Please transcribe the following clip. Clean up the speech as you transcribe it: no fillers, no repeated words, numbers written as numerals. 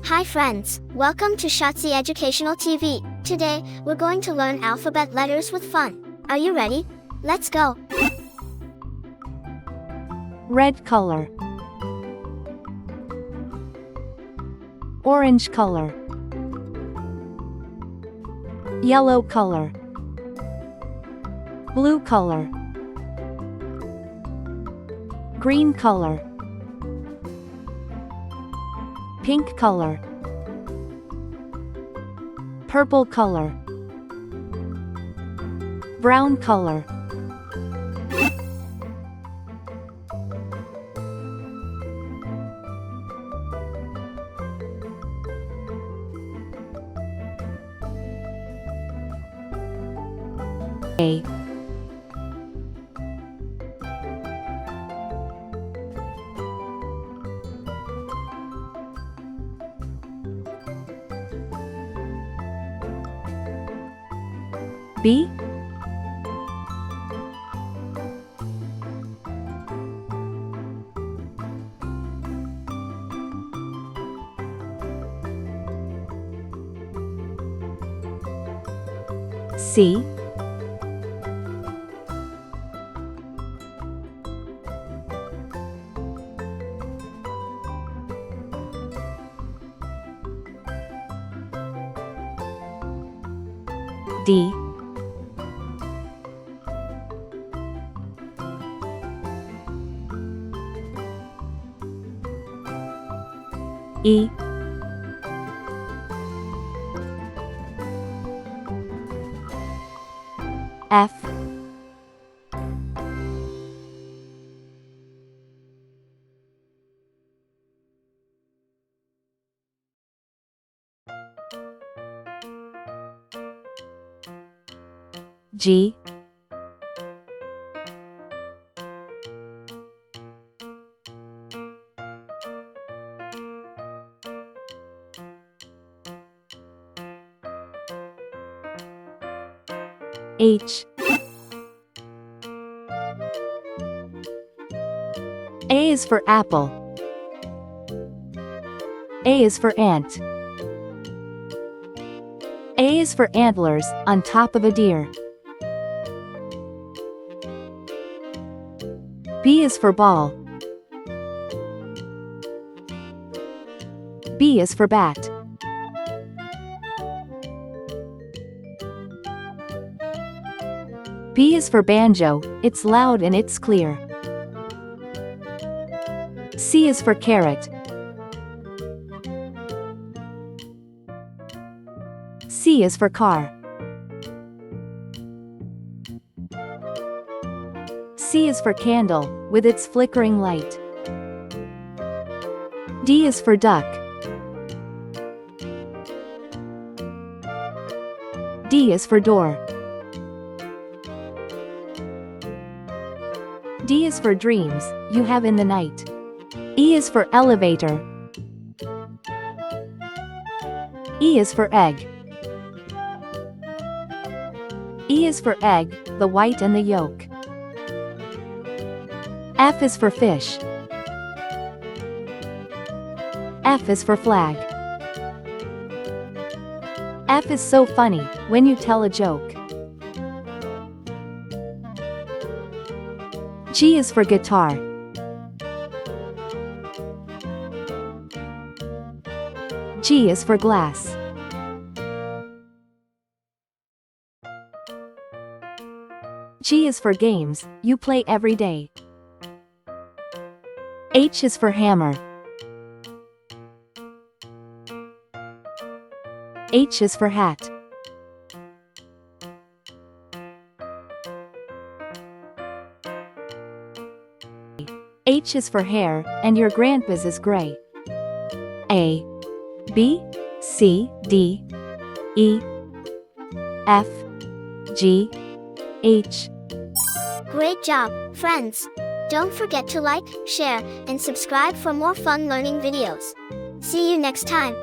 Hi friends, welcome to Shazi Educational TV. Today, we're going to learn alphabet letters with fun. Are you ready? Let's go. Red color, orange color, yellow color, blue color, green color, pink color, purple color, brown color. A B C D E F G H A is for apple. A is for ant. A is for antlers on top of a deer. B is for ball. B is for bat. B is for banjo, it's loud and it's clear. C is for carrot. C is for car. C is for candle, with its flickering light. D is for duck. D is for door. D is for dreams, you have in the night. E is for elevator. E is for egg. E is for egg, the white and the yolk. F is for fish. F is for flag. F is so funny, when you tell a joke. G is for guitar. G is for glass. G is for games, you play every day. H is for hammer. H is for hat. H is for hair, and your grandpa's is gray. A, B, C, D, E, F, G, H. Great job, friends. Don't forget to like, share, and subscribe for more fun learning videos. See you next time.